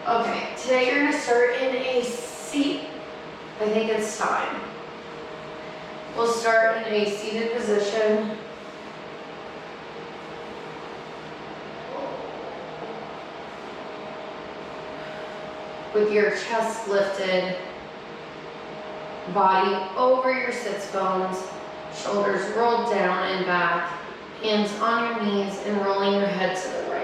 Okay, today you're gonna start in a seat. I think it's time. We'll start in a seated position. With your chest lifted, body over your sits bones, shoulders rolled down and back, hands on your knees and rolling your head to the right.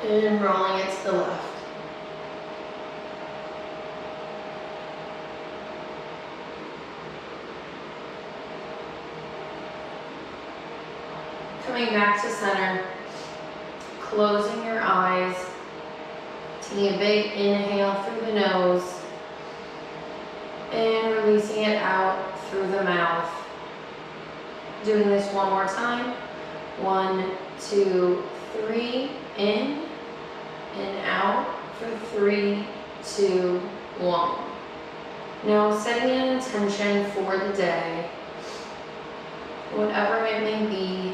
And rolling it to the left. Coming back to center, closing your eyes, taking a big inhale through the nose, and releasing it out through the mouth. Doing this one more time. 1, 2, 3, in and out for 3, 2, 1. Now setting an intention for the day, whatever it may be.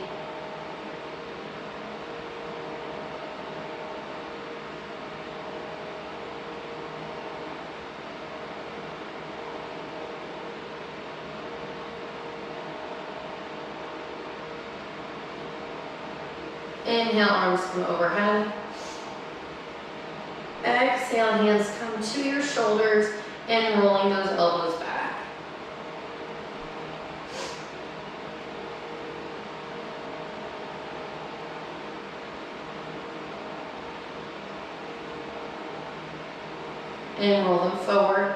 Inhale, arms come overhead. Exhale, hands come to your shoulders and rolling those elbows back. And roll them forward.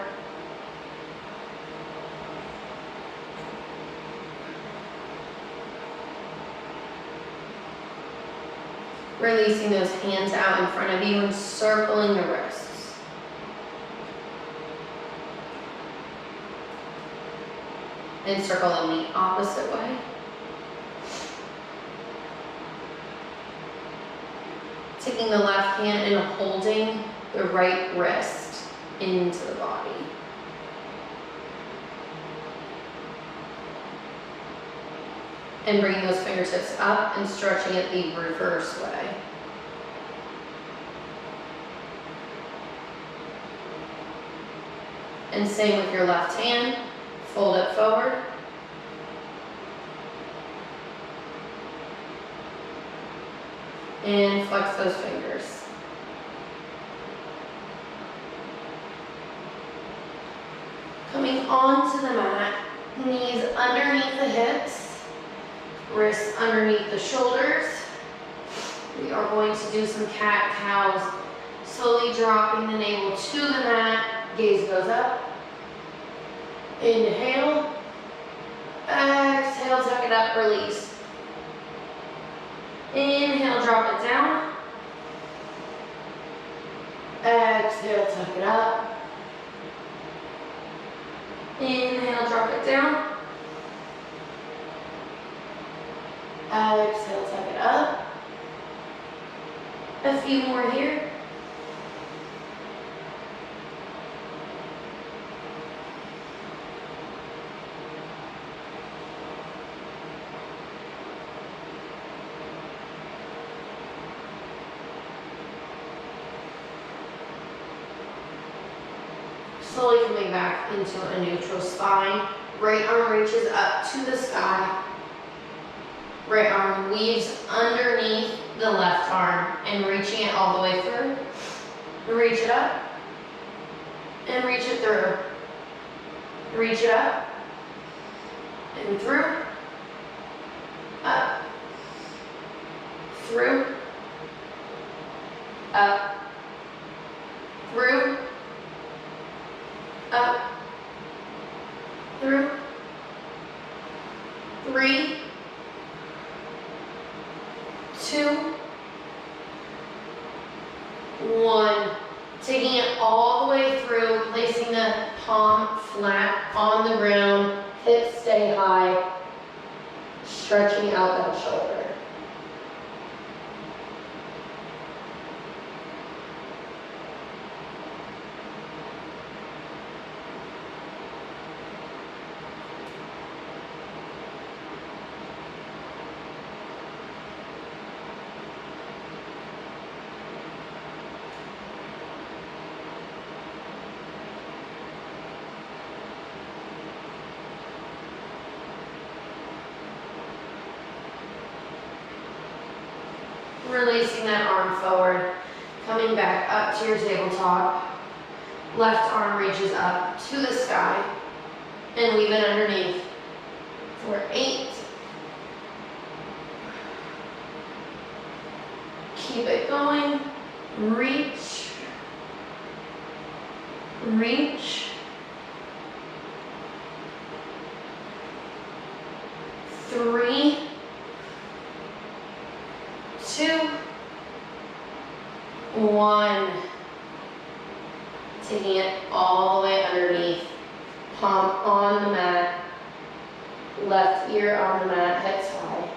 Releasing those hands out in front of you and circling the wrists. And circle them the opposite way. Taking the left hand and holding the right wrist into the body. And bringing those fingertips up and stretching it the reverse way. And same with your left hand, fold it forward. And flex those fingers. Coming onto the mat, knees underneath the hips. Wrists underneath the shoulders. We are going to do some cat-cows. Slowly dropping the navel to the mat. Gaze goes up. Inhale. Exhale, tuck it up, release. Inhale, drop it down. Exhale, tuck it up. Inhale, drop it down. Exhale, tuck it up. A few more here. Slowly coming back into a neutral spine. Right arm reaches up to the sky. Right arm weaves underneath the left arm and reaching it all the way through. Reach it up and reach it through. Reach it up and through. Up. Through. Up. Through. Up. Through. 3, 2, 1. Taking it all the way through, placing the palm flat on the ground, hips stay high, stretching out that shoulder. Releasing that arm forward, coming back up to your tabletop. Left arm reaches up to the sky and weave it underneath for 8. Keep it going. Reach. Reach. 3, 2, 1. Taking it all the way underneath. Palm on the mat. Left ear on the mat, hips high.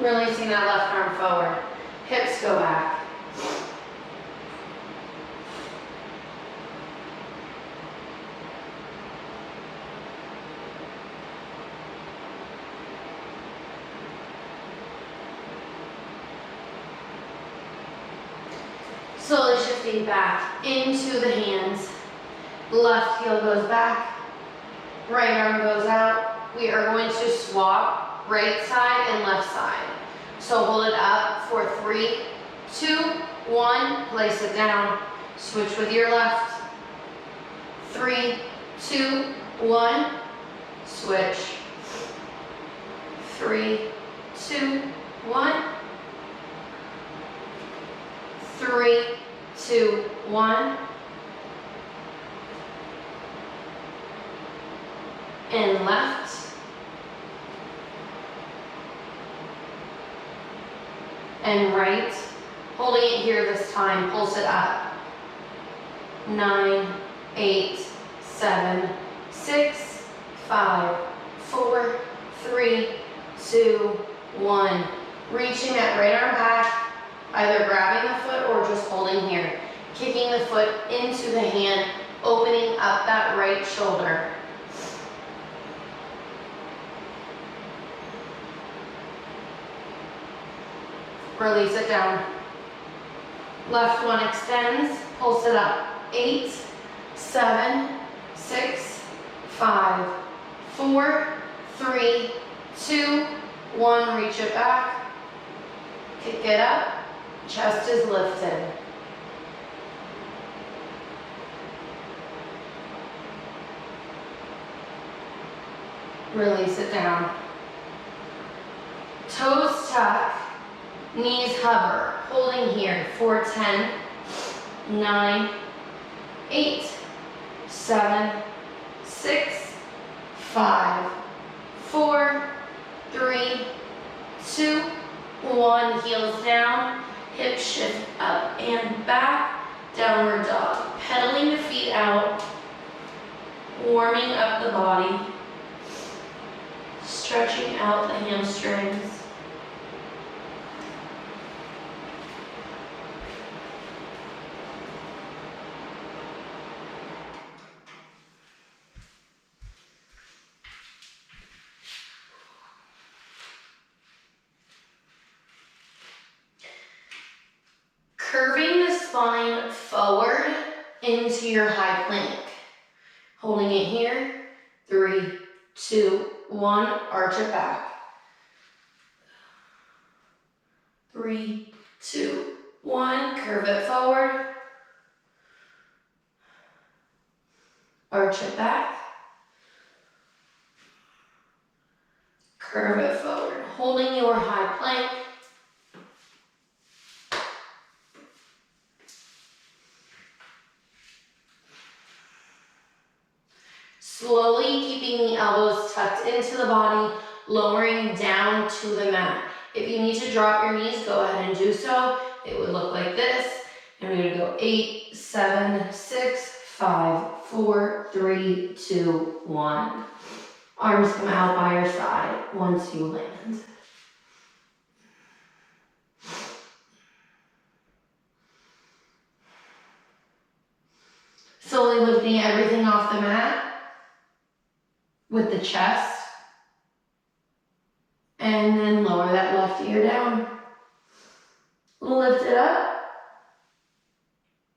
Releasing that left arm forward. Hips go back. Slowly shifting back into the hands. Left heel goes back. Right arm goes out. We are going to swap right side and left side. So hold it up for 3, 2, 1. Place it down. Switch with your left. 3, 2, 1. Switch. 3, 2, 1. 3, 2, 1. And left. And right. Holding it here this time, pulse it up. 9, 8, 7, 6, 5, 4, 3, 2, 1. Reaching that right arm back, either grabbing the foot or just holding here. Kicking the foot into the hand, opening up that right shoulder. Release it down. Left one extends, pulse it up. 8, 7, 6, 5, 4, 3, 2, 1. Reach it back. Kick it up. Chest is lifted. Release it down. Toes tuck. Knees hover, holding here for 10, 9, 8, 7, 6, 5, 4, 3, 2, 1. Heels down, hips shift up and back, downward dog. Pedaling the feet out, warming up the body, stretching out the hamstrings. Curving the spine forward into your high plank. Holding it here. 3, 2, 1. Arch it back. 3, 2, 1. Curve it forward. Arch it back. Curve it forward. Holding your high plank. Slowly keeping the elbows tucked into the body, lowering down to the mat. If you need to drop your knees, go ahead and do so. It would look like this. And we would go 8, 7, 6, 5, 4, 3, 2, 1. Arms come out by your side once you land. lifting everything off the mat with the chest. And then lower that left ear down. Lift it up.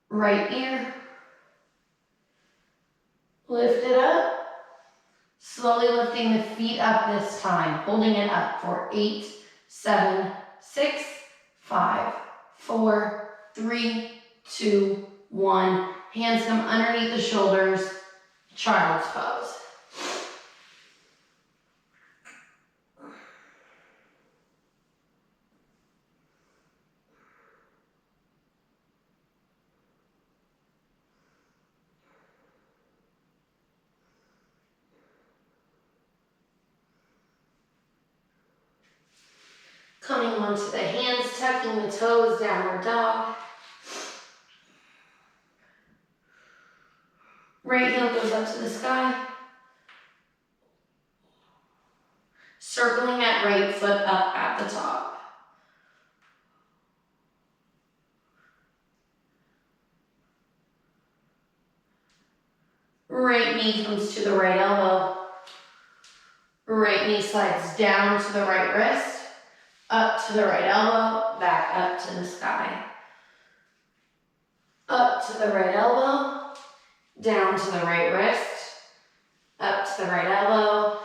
Right ear. Lift it up. Slowly lifting the feet up this time. Holding it up for 8, 7, 6, 5, 4, 3, 2, 1. Hands come underneath the shoulders. Child's pose. Coming onto the hands, tucking the toes, downward dog. Right heel goes up to the sky. Circling that right foot up at the top. Right knee comes to the right elbow. Right knee slides down to the right wrist. Up to the right elbow, back up to the sky. Up to the right elbow, down to the right wrist, up to the right elbow,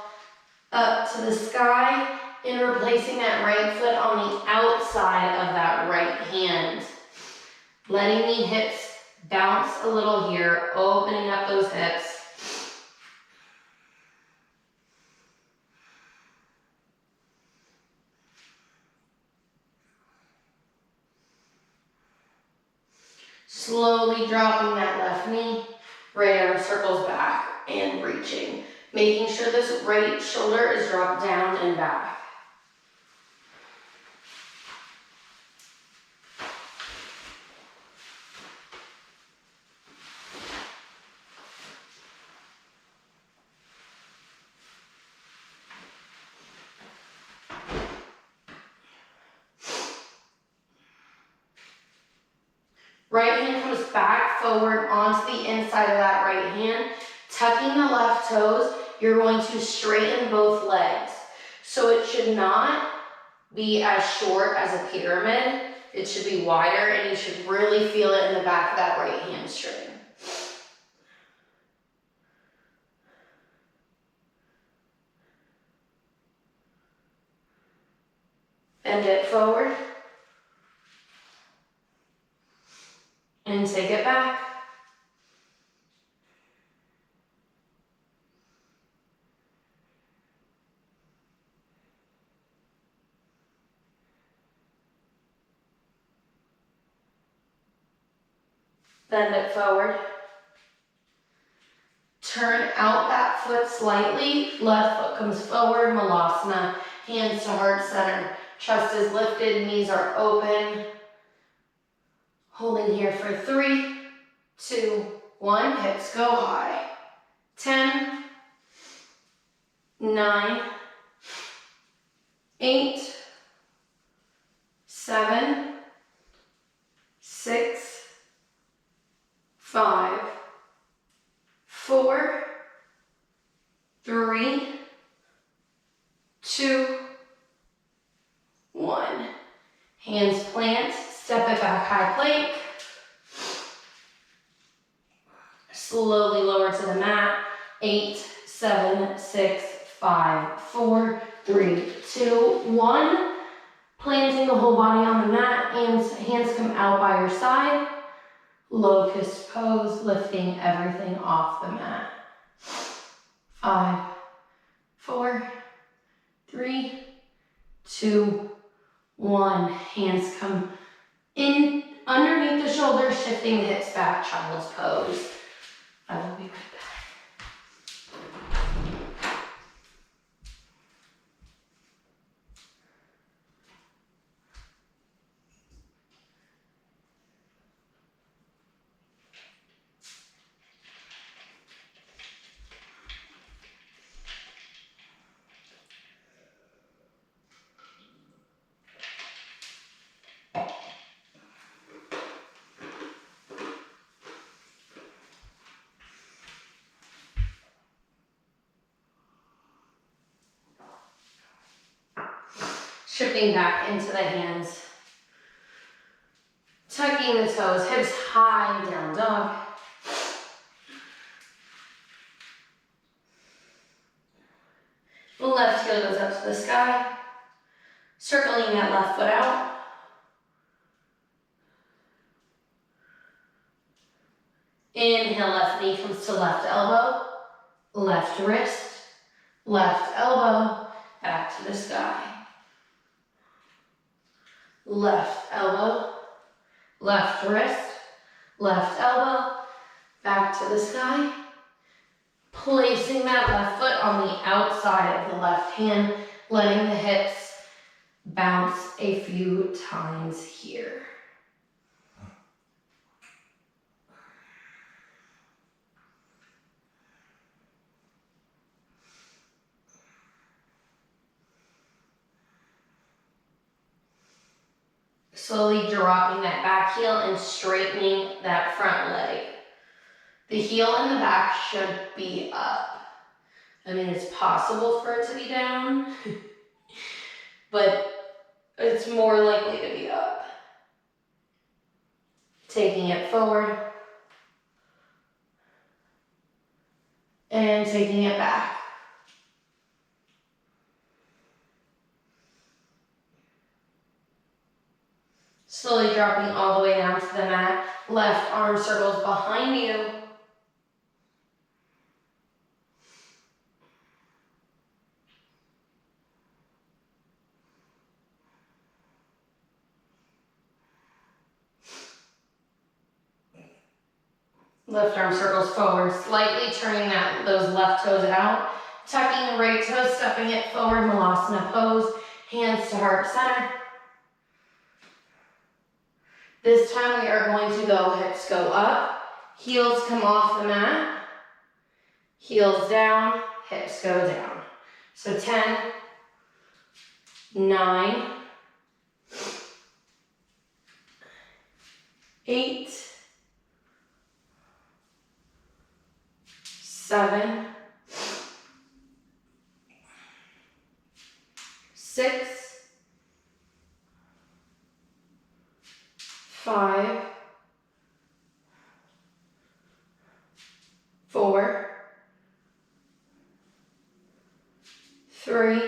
up to the sky, and replacing that right foot on the outside of that right hand. Letting the hips bounce a little here, opening up those hips. Slowly dropping that left knee, right arm circles back and reaching. Making sure this right shoulder is dropped down and back. Right hand comes back forward onto the inside of that right hand. Tucking the left toes, you're going to straighten both legs. So it should not be as short as a pyramid. It should be wider, and you should really feel it in the back of that right hamstring. Bend it forward. And take it back. Bend it forward. Turn out that foot slightly. Left foot comes forward, Malasana. Hands to heart center. Chest is lifted, knees are open. Holding here for 3, 2, 1. Hips go high. 10, 9, 8, 7, 6, 5, 4, 3, 2, 1. Hands plant, step it back, high plank. Slowly lower to the mat. 8, 7, 6, 5, 4, 3, 2, 1. Planting the whole body on the mat, hands come out by your side. Locust pose, lifting everything off the mat. 5, 4, 3, 2, 1. Hands come in underneath the shoulders, shifting the hips back, child's pose. I will be right back. Shifting back into the hands. Tucking the toes, hips high, down dog. The left heel goes up to the sky, circling that left foot out. Inhale, left knee comes to left elbow, left wrist, left elbow, back to the sky. Left elbow, left wrist, left elbow, back to the sky. Placing that left foot on the outside of the left hand, letting the hips bounce a few times here. Slowly dropping that back heel and straightening that front leg. The heel and the back should be up. I mean, it's possible for it to be down, but it's more likely to be up. Taking it forward and taking it back. Slowly dropping all the way down to the mat. Left arm circles behind you. Left arm circles forward, slightly turning those left toes out. Tucking the right toes, stepping it forward, Malasana pose. Hands to heart center. This time we are going to go, hips go up, heels come off the mat, heels down, hips go down. So 10, 9, 8, 7, 6, 5, 4, 3,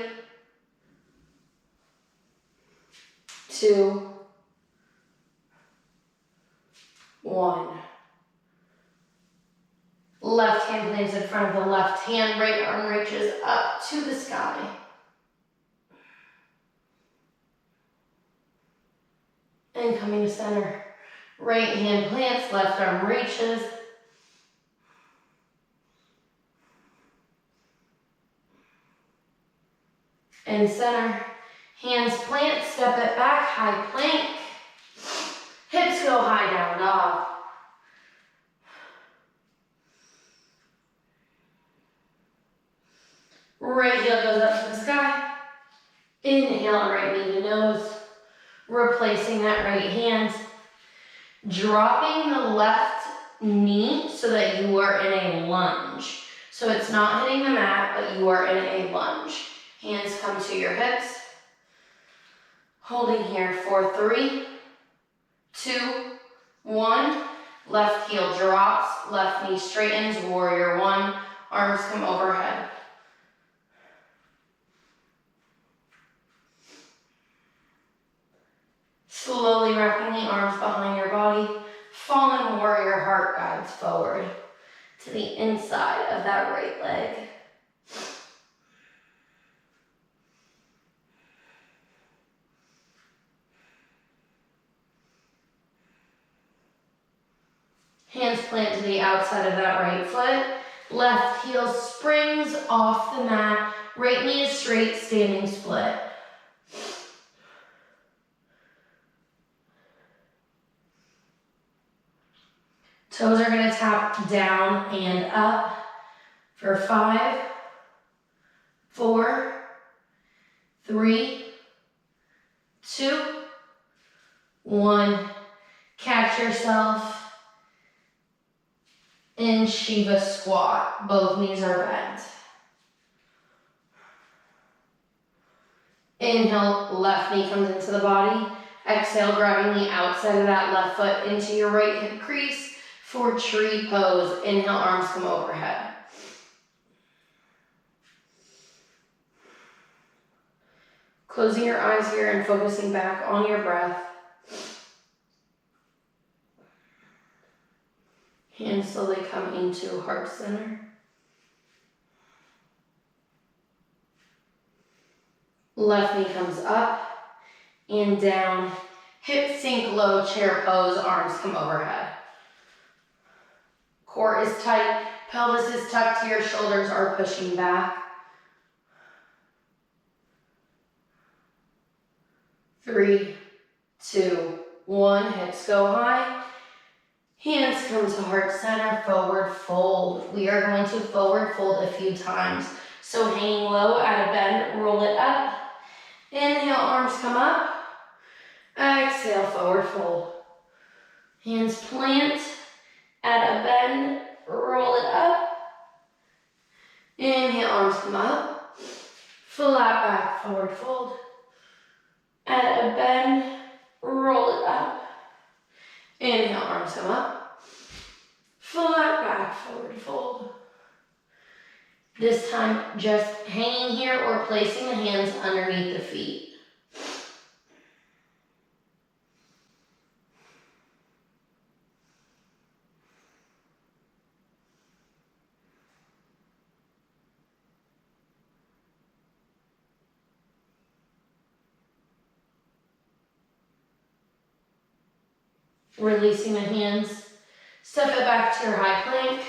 2, 1. Left hand plants in front of the left hand, right arm reaches up to the sky. And coming to center. Right hand plants, left arm reaches. And center. Hands plant, step it back, high plank. Hips go high, down dog. Right heel goes up to the sky. Inhale, right knee to nose. Replacing that right hand. Dropping the left knee so that you are in a lunge. So it's not hitting the mat, but you are in a lunge. Hands come to your hips. Holding here for 3, 2, 1. Left heel drops, left knee straightens, warrior 1. Arms come overhead. Slowly wrapping the arms behind your body. Fallen warrior heart guides forward to the inside of that right leg. Hands plant to the outside of that right foot. Left heel springs off the mat. Right knee is straight, standing split. Toes are going to tap down and up for 5, 4, 3, 2, 1. Catch yourself in Shiva squat. Both knees are bent. Inhale, left knee comes into the body. Exhale, grabbing the outside of that left foot into your right hip crease for tree pose. Inhale, arms come overhead. Closing your eyes here and focusing back on your breath. Hands slowly come into heart center. Left knee comes up and down. Hips sink low, chair pose, arms come overhead. Core is tight, pelvis is tucked, your shoulders are pushing back. 3, 2, 1, hips go high. Hands come to heart center, forward fold. We are going to forward fold a few times. So hanging low at a bend, roll it up. Inhale, arms come up. Exhale, forward fold. Hands plant at a bend, roll it up. Inhale, arms come up. Flat back, forward fold. At a bend, roll it up. Inhale, arms come up. Flat back, forward fold. This time, just hanging here or placing the hands underneath the feet. Releasing the hands, step it back to your high plank.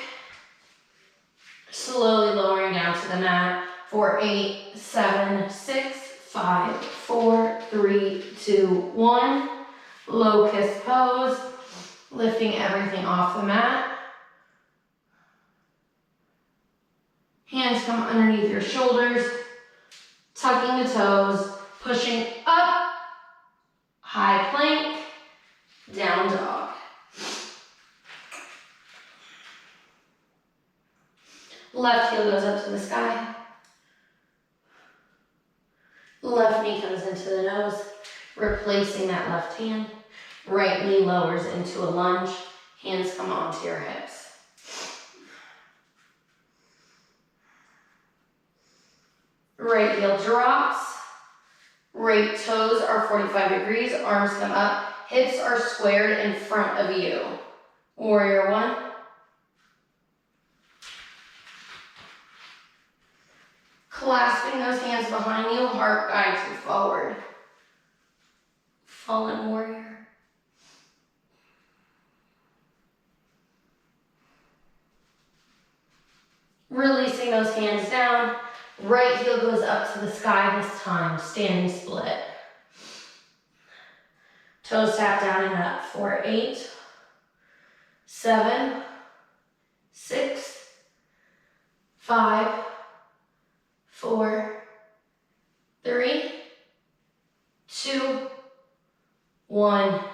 Slowly lowering down to the mat for 8, 7, 6, 5, 4, 3, 2, 1. Locust pose, lifting everything off the mat. Hands come underneath your shoulders, tucking the toes, pushing up, high plank, down dog. Left heel goes up to the sky. Left knee comes into the nose, replacing that left hand. Right knee lowers into a lunge. Hands come onto your hips. Right heel drops. Right toes are 45 degrees. Arms come up. Hips are squared in front of you. Warrior one. Clasping those hands behind you, heart guides you forward. Fallen warrior. Releasing those hands down. Right heel goes up to the sky this time, standing split. Toes tap down and up for 8, 7, 6, 5, 4, 3, 2, 1. How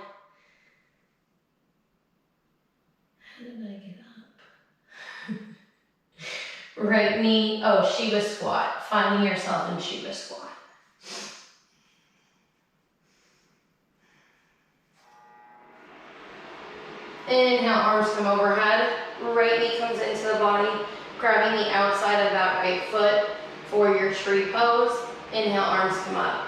did I get up? Right knee, Shiva squat. Finding yourself in Shiva squat. Inhale, arms come overhead. Right knee comes into the body, grabbing the outside of that right foot for your tree pose. Inhale, arms come up.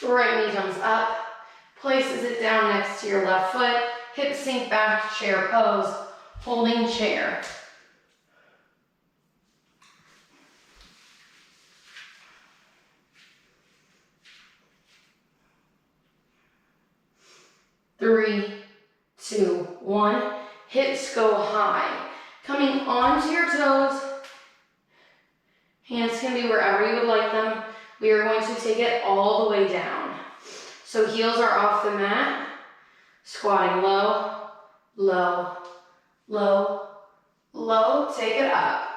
Right knee comes up, places it down next to your left foot. Hips sink back, chair pose, holding chair. Three, 2, 1. Hips go high. Coming onto your toes. Hands can be wherever you would like them. We are going to take it all the way down. So heels are off the mat. Squatting low, low, low, low. Take it up.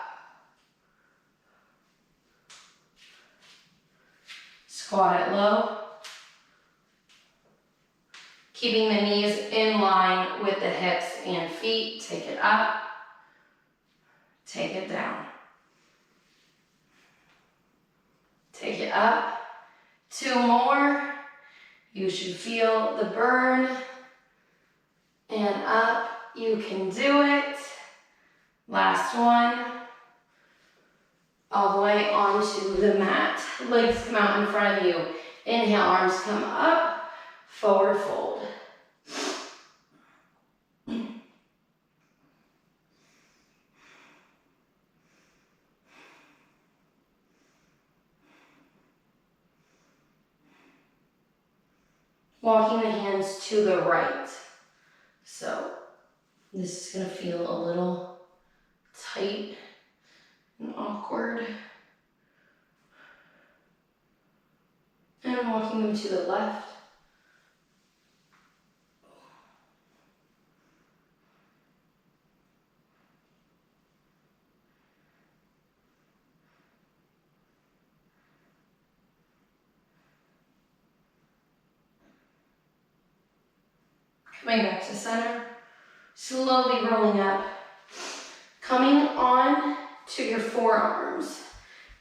Squat it low. keeping the knees in line with the hips and feet. Take it up, take it down. Take it up, 2 more. You should feel the burn, and up, you can do it. Last one, all the way onto the mat. Legs come out in front of you. Inhale, arms come up, forward fold. Walking the hands to the right. So this is gonna feel a little tight and awkward. And walking them to the left. Coming back to center, slowly rolling up. Coming on to your forearms.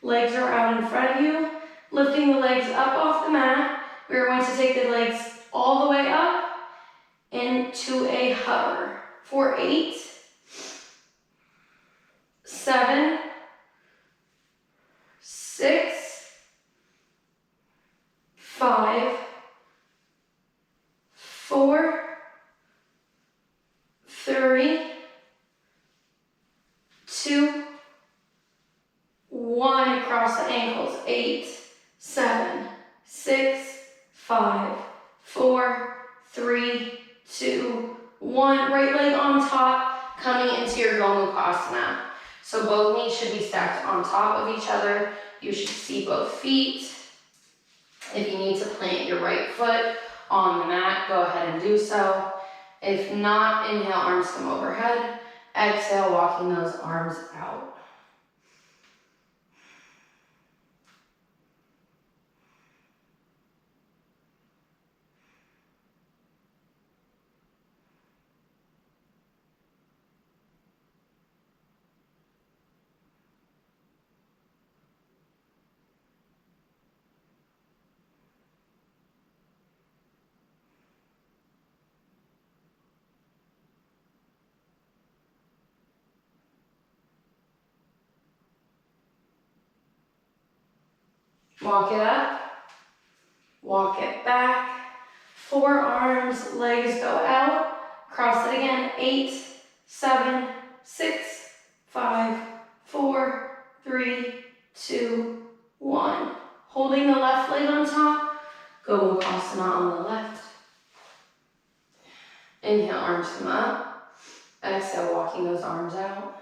Legs are out in front of you. Lifting the legs up off the mat. We're going to take the legs all the way up into a hover for 8, 7, 6, 5, 4, 3, 2, 1, across the ankles. 8, 7, 6, 5, 4, 3, 2, 1. Right leg on top, coming into your Gomukhasana. So both knees should be stacked on top of each other. You should see both feet. If you need to plant your right foot on the mat, go ahead and do so. If not, inhale, arms come overhead. Exhale, walking those arms out. Walk it up, walk it back, forearms, legs go out, cross it again, 8, 7, 6, 5, 4, 3, 2, 1. Holding the left leg on top, Gomukhasana on the left. Inhale, arms come up, exhale, walking those arms out.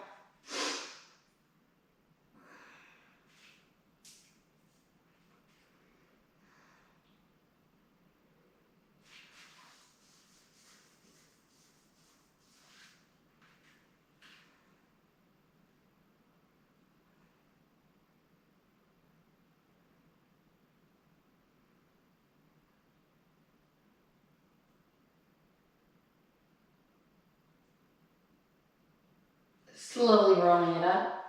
Slowly rolling it up.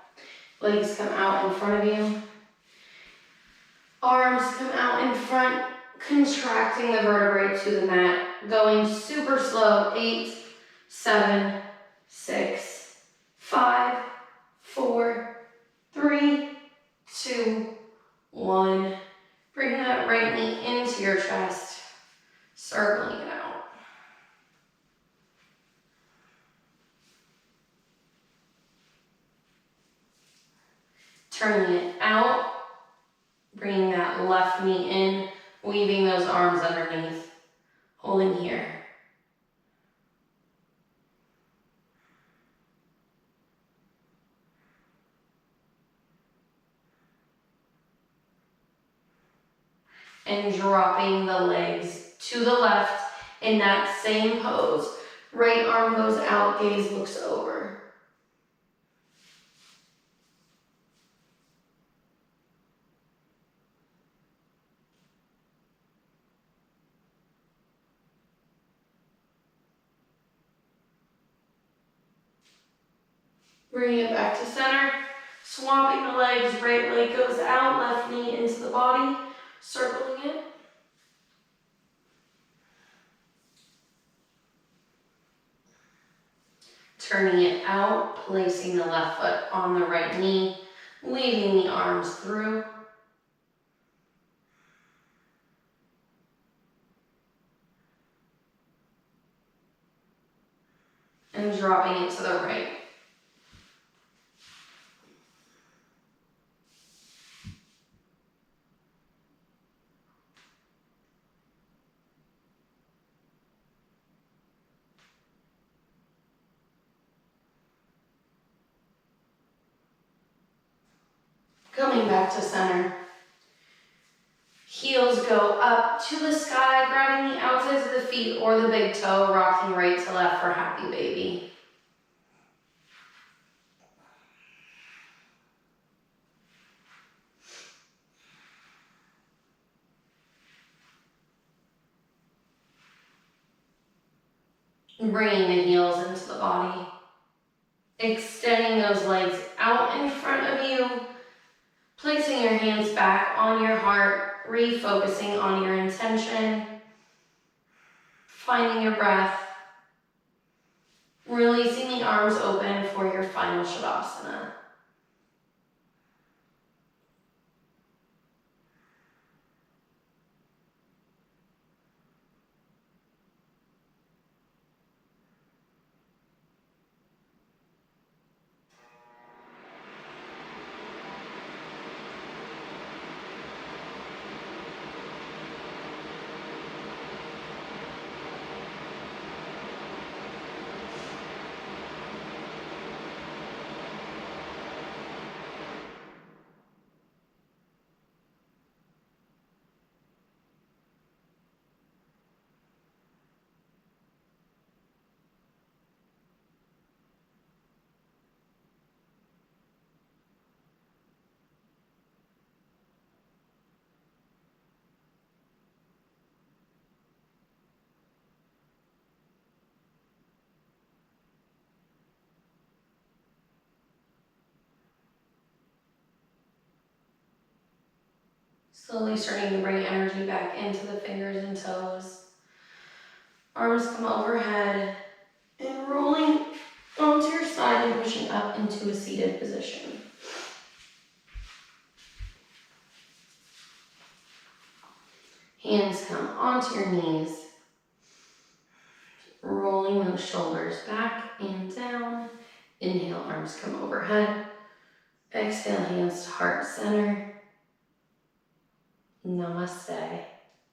Legs come out in front of you. Arms come out in front, contracting the vertebrae to the mat. Going super slow. 8, 7, 6, 5, 4, 3, 2, 1. Bring that right knee into your chest, circling it out. Turning it out, bringing that left knee in, weaving those arms underneath, holding here. And dropping the legs to the left in that same pose. Right arm goes out, gaze looks over. Bringing it back to center. Swapping the legs, right leg goes out, left knee into the body, circling it. Turning it out, placing the left foot on the right knee, weaving the arms through. And dropping it to the right. Coming back to center. Heels go up to the sky, grabbing the outsides of the feet or the big toe, rocking right to left for happy baby. Bringing the heels into the body. Extending those legs out in front of you. Placing your hands back on your heart, refocusing on your intention. Finding your breath. Releasing the arms open for your final Shavasana. Slowly starting to bring energy back into the fingers and toes. Arms come overhead and rolling onto your side and pushing up into a seated position. Hands come onto your knees. Rolling those shoulders back and down. Inhale, arms come overhead. Exhale, hands to heart center. Namaste.